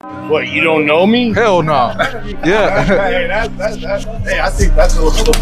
What, you don't know me? Hell no. Yeah. Hey, hey, I think that's a little.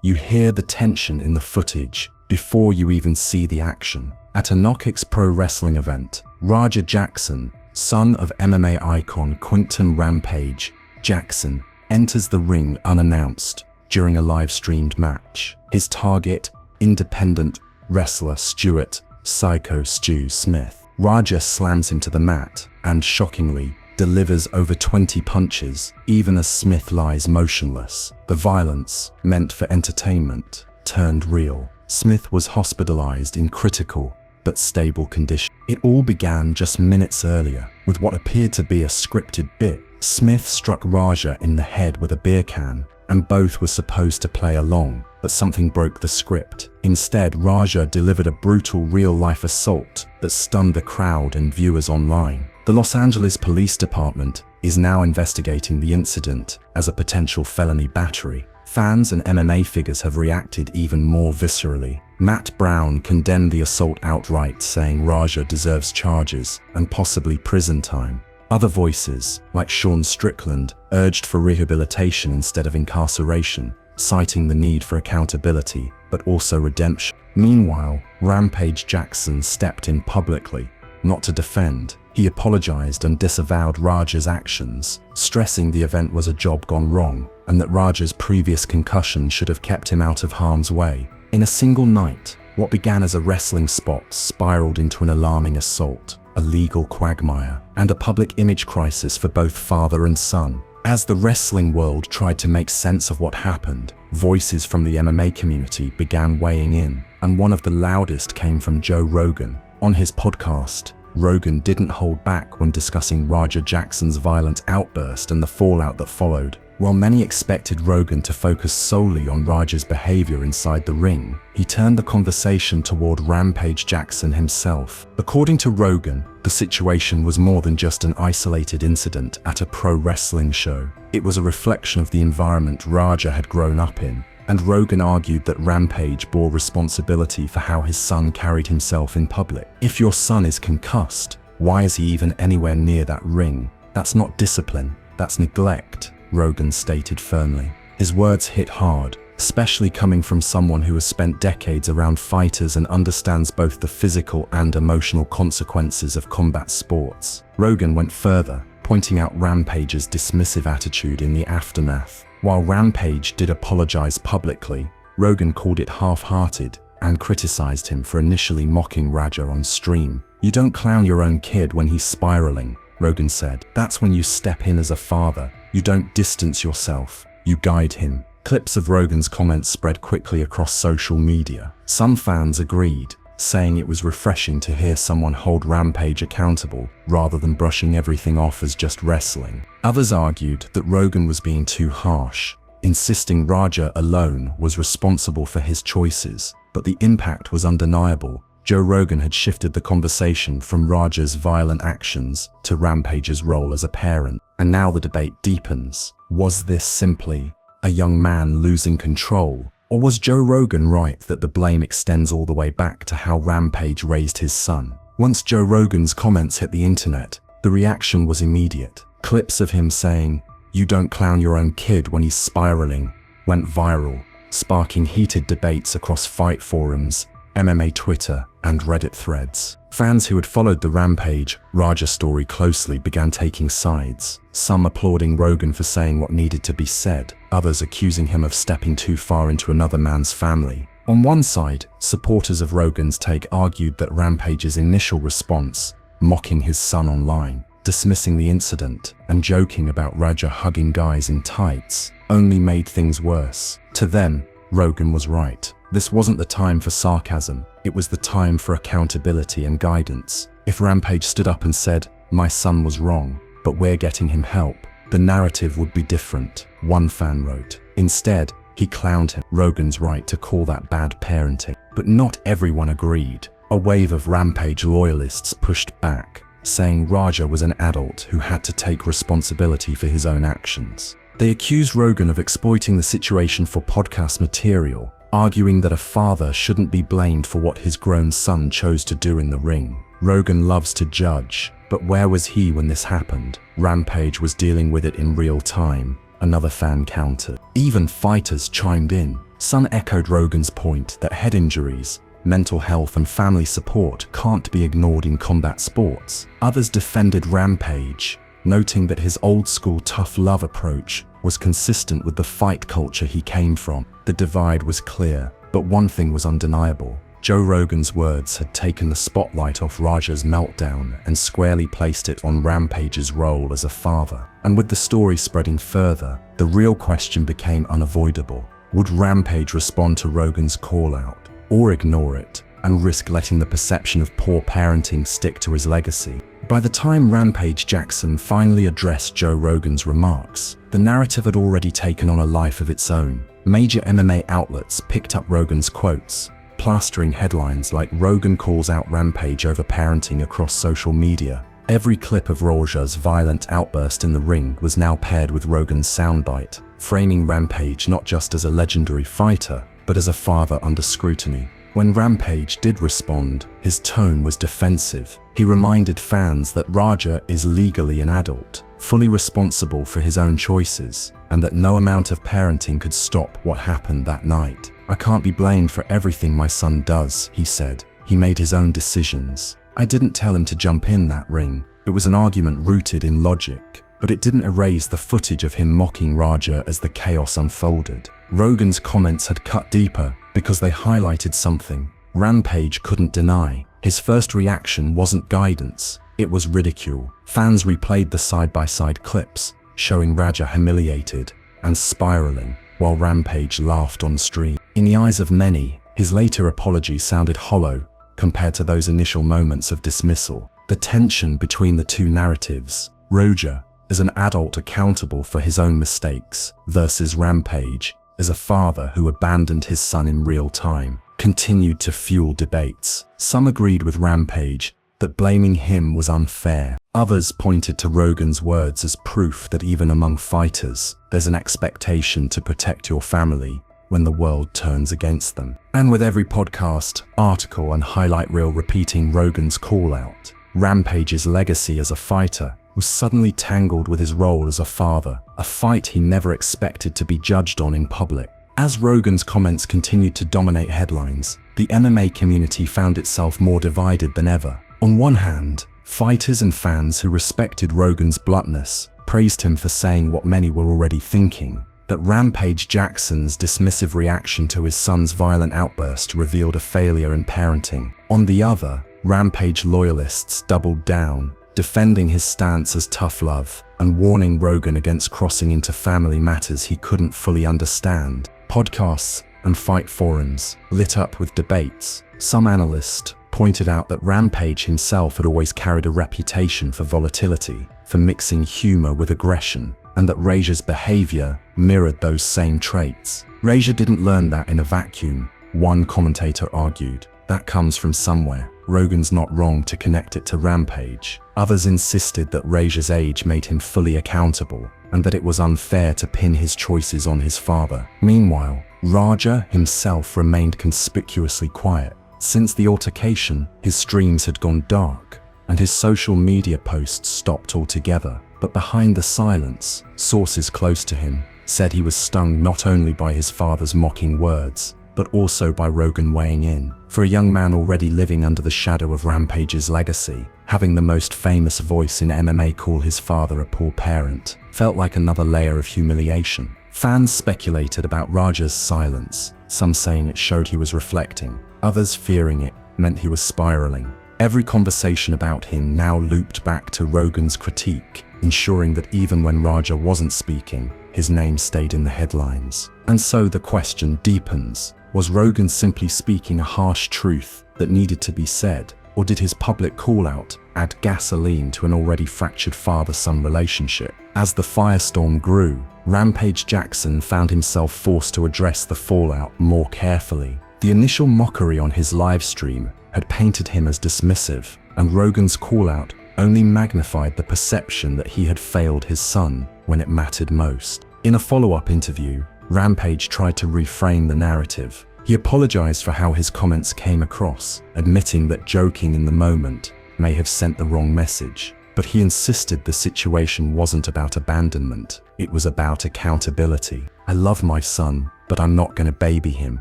You hear the tension in the footage before you even see the action. At a KnokX Pro Wrestling event, Raja Jackson, son of MMA icon Quinton "Rampage" Jackson, enters the ring unannounced during a live-streamed match. His target, independent wrestler Stuart "Syko Stu" Smith. Raja slams him to the mat and, shockingly, delivers over 20 punches, even as Smith lies motionless. The violence, meant for entertainment, turned real. Smith was hospitalized in critical but stable condition. It all began just minutes earlier with what appeared to be a scripted bit. Smith struck Raja in the head with a beer can, and both were supposed to play along, but something broke the script. Instead, Raja delivered a brutal real-life assault that stunned the crowd and viewers online. The Los Angeles Police Department is now investigating the incident as a potential felony battery. Fans and MMA figures have reacted even more viscerally. Matt Brown condemned the assault outright, saying Raja deserves charges and possibly prison time. Other voices, like Sean Strickland, urged for rehabilitation instead of incarceration, citing the need for accountability, but also redemption. Meanwhile, Rampage Jackson stepped in publicly, not to defend. He apologized and disavowed Raja's actions, stressing the event was a job gone wrong, and that Raja's previous concussion should have kept him out of harm's way. In a single night, what began as a wrestling spot spiraled into an alarming assault, a legal quagmire, and a public image crisis for both father and son. As the wrestling world tried to make sense of what happened, voices from the MMA community began weighing in, and one of the loudest came from Joe Rogan. On his podcast, Rogan didn't hold back when discussing Raja Jackson's violent outburst and the fallout that followed. While many expected Rogan to focus solely on Raja's behavior inside the ring, he turned the conversation toward Rampage Jackson himself. According to Rogan, the situation was more than just an isolated incident at a pro wrestling show. It was a reflection of the environment Raja had grown up in, and Rogan argued that Rampage bore responsibility for how his son carried himself in public. If your son is concussed, why is he even anywhere near that ring? That's not discipline, that's neglect, Rogan stated firmly. His words hit hard, especially coming from someone who has spent decades around fighters and understands both the physical and emotional consequences of combat sports. Rogan went further, pointing out Rampage's dismissive attitude in the aftermath. While Rampage did apologize publicly, Rogan called it half-hearted and criticized him for initially mocking Raja on stream. "You don't clown your own kid when he's spiraling," Rogan said. "That's when you step in as a father. You don't distance yourself, you guide him." Clips of Rogan's comments spread quickly across social media. Some fans agreed, saying it was refreshing to hear someone hold Rampage accountable rather than brushing everything off as just wrestling. Others argued that Rogan was being too harsh, insisting Raja alone was responsible for his choices, but the impact was undeniable. Joe Rogan had shifted the conversation from Raja's violent actions to Rampage's role as a parent, and now the debate deepens. Was this simply a young man losing control? Or was Joe Rogan right that the blame extends all the way back to how Rampage raised his son? Once Joe Rogan's comments hit the internet, the reaction was immediate. Clips of him saying, "You don't clown your own kid when he's spiraling," went viral, sparking heated debates across fight forums, MMA Twitter, and Reddit threads. Fans who had followed the Rampage Raja story closely began taking sides, some applauding Rogan for saying what needed to be said, others accusing him of stepping too far into another man's family. On one side, supporters of Rogan's take argued that Rampage's initial response, mocking his son online, dismissing the incident, and joking about Raja hugging guys in tights, only made things worse. To them, Rogan was right. This wasn't the time for sarcasm, it was the time for accountability and guidance. If Rampage stood up and said, "My son was wrong, but we're getting him help," the narrative would be different, one fan wrote. Instead, he clowned him. Rogan's right to call that bad parenting. But not everyone agreed. A wave of Rampage loyalists pushed back, saying Raja was an adult who had to take responsibility for his own actions. They accused Rogan of exploiting the situation for podcast material, arguing that a father shouldn't be blamed for what his grown son chose to do in the ring. Rogan loves to judge, but where was he when this happened? Rampage was dealing with it in real time, another fan countered. Even fighters chimed in. Some echoed Rogan's point that head injuries, mental health and family support can't be ignored in combat sports. Others defended Rampage, noting that his old-school tough love approach was consistent with the fight culture he came from. The divide was clear, but one thing was undeniable. Joe Rogan's words had taken the spotlight off Raja's meltdown and squarely placed it on Rampage's role as a father. And with the story spreading further, the real question became unavoidable. Would Rampage respond to Rogan's call-out, or ignore it, and risk letting the perception of poor parenting stick to his legacy? By the time Rampage Jackson finally addressed Joe Rogan's remarks, the narrative had already taken on a life of its own. Major MMA outlets picked up Rogan's quotes, plastering headlines like "Rogan calls out Rampage over parenting" across social media. Every clip of Raja's violent outburst in the ring was now paired with Rogan's soundbite, framing Rampage not just as a legendary fighter, but as a father under scrutiny. When Rampage did respond, his tone was defensive. He reminded fans that Raja is legally an adult, fully responsible for his own choices, and that no amount of parenting could stop what happened that night. "I can't be blamed for everything my son does," he said. "He made his own decisions. I didn't tell him to jump in that ring." It was an argument rooted in logic, but it didn't erase the footage of him mocking Raja as the chaos unfolded. Rogan's comments had cut deeper because they highlighted something Rampage couldn't deny. His first reaction wasn't guidance, it was ridicule. Fans replayed the side-by-side clips, showing Raja humiliated and spiraling, while Rampage laughed on stream. In the eyes of many, his later apology sounded hollow compared to those initial moments of dismissal. The tension between the two narratives, Raja as an adult accountable for his own mistakes versus Rampage as a father who abandoned his son in real time, continued to fuel debates. Some agreed with Rampage that blaming him was unfair. Others pointed to Rogan's words as proof that even among fighters, there's an expectation to protect your family when the world turns against them. And with every podcast, article and highlight reel repeating Rogan's call-out, Rampage's legacy as a fighter was suddenly tangled with his role as a father, a fight he never expected to be judged on in public. As Rogan's comments continued to dominate headlines, the MMA community found itself more divided than ever. On one hand, fighters and fans who respected Rogan's bluntness praised him for saying what many were already thinking, that Rampage Jackson's dismissive reaction to his son's violent outburst revealed a failure in parenting. On the other, Rampage loyalists doubled down, defending his stance as tough love and warning Rogan against crossing into family matters he couldn't fully understand. Podcasts and fight forums lit up with debates. Some analysts pointed out that Rampage himself had always carried a reputation for volatility, for mixing humor with aggression, and that Raja's behavior mirrored those same traits. Raja didn't learn that in a vacuum, one commentator argued. That comes from somewhere. Rogan's not wrong to connect it to Rampage. Others insisted that Raja's age made him fully accountable, and that it was unfair to pin his choices on his father. Meanwhile, Raja himself remained conspicuously quiet. Since the altercation, his streams had gone dark, and his social media posts stopped altogether. But behind the silence, sources close to him said he was stung not only by his father's mocking words, but also by Rogan weighing in. For a young man already living under the shadow of Rampage's legacy, having the most famous voice in MMA call his father a poor parent felt like another layer of humiliation. Fans speculated about Raja's silence, some saying it showed he was reflecting, others fearing it meant he was spiraling. Every conversation about him now looped back to Rogan's critique, ensuring that even when Raja wasn't speaking, his name stayed in the headlines. And so the question deepens. Was Rogan simply speaking a harsh truth that needed to be said, or did his public call-out add gasoline to an already fractured father-son relationship? As the firestorm grew, Rampage Jackson found himself forced to address the fallout more carefully. The initial mockery on his live stream had painted him as dismissive, and Rogan's call-out only magnified the perception that he had failed his son when it mattered most. In a follow-up interview, Rampage tried to reframe the narrative. He apologized for how his comments came across, admitting that joking in the moment may have sent the wrong message. But he insisted the situation wasn't about abandonment, it was about accountability. "I love my son, but I'm not gonna baby him,"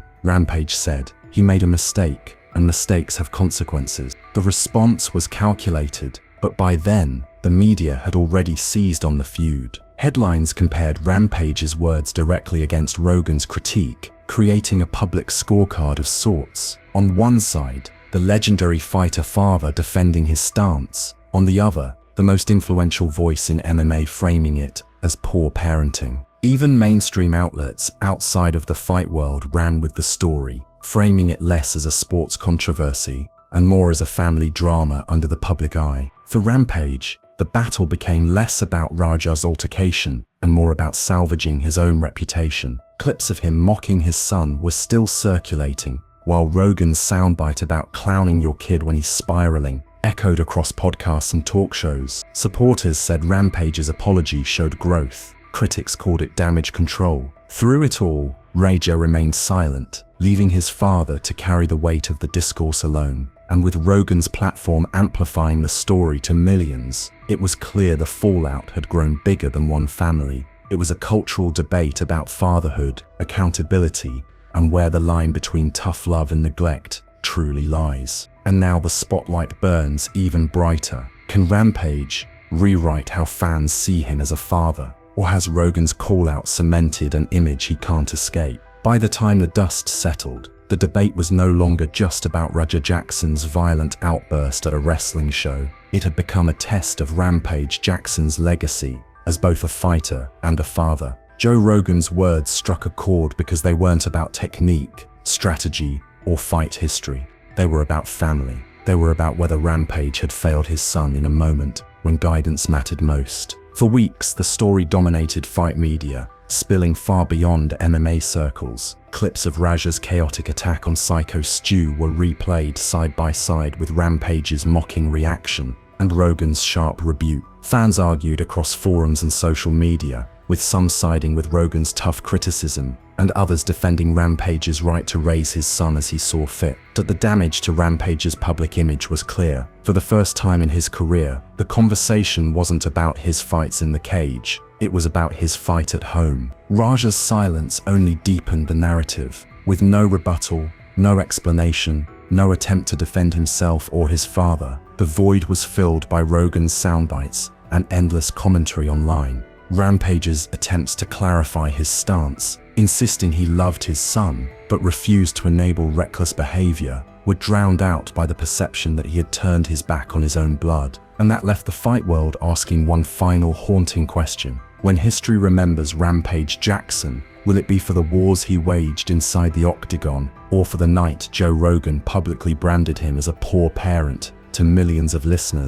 Rampage said. He made a mistake, and mistakes have consequences. The response was calculated, but by then, the media had already seized on the feud. Headlines compared Rampage's words directly against Rogan's critique, creating a public scorecard of sorts. On one side, the legendary fighter father defending his stance. On the other, the most influential voice in MMA framing it as poor parenting. Even mainstream outlets outside of the fight world ran with the story, framing it less as a sports controversy and more as a family drama under the public eye. For Rampage, the battle became less about Raja's altercation and more about salvaging his own reputation. Clips of him mocking his son were still circulating, while Rogan's soundbite about clowning your kid when he's spiraling echoed across podcasts and talk shows. Supporters said Rampage's apology showed growth. Critics called it damage control. Through it all, Raja remained silent, leaving his father to carry the weight of the discourse alone. And with Rogan's platform amplifying the story to millions, it was clear the fallout had grown bigger than one family. It was a cultural debate about fatherhood, accountability, and where the line between tough love and neglect truly lies. And now the spotlight burns even brighter. Can Rampage rewrite how fans see him as a father? Or has Rogan's call-out cemented an image he can't escape? By the time the dust settled, the debate was no longer just about Raja Jackson's violent outburst at a wrestling show. It had become a test of Rampage Jackson's legacy as both a fighter and a father. Joe Rogan's words struck a chord because they weren't about technique, strategy, or fight history. They were about family. They were about whether Rampage had failed his son in a moment when guidance mattered most. For weeks, the story dominated fight media, spilling far beyond MMA circles. Clips of Raja's chaotic attack on Syko Stu were replayed side by side with Rampage's mocking reaction and Rogan's sharp rebuke. Fans argued across forums and social media, with some siding with Rogan's tough criticism and others defending Rampage's right to raise his son as he saw fit. But the damage to Rampage's public image was clear. For the first time in his career, the conversation wasn't about his fights in the cage. It was about his fight at home. Raja's silence only deepened the narrative. With no rebuttal, no explanation, no attempt to defend himself or his father, the void was filled by Rogan's soundbites and endless commentary online. Rampage's attempts to clarify his stance, insisting he loved his son but refused to enable reckless behavior, were drowned out by the perception that he had turned his back on his own blood. And that left the fight world asking one final haunting question. When history remembers Rampage Jackson, will it be for the wars he waged inside the octagon, or for the night Joe Rogan publicly branded him as a poor parent to millions of listeners?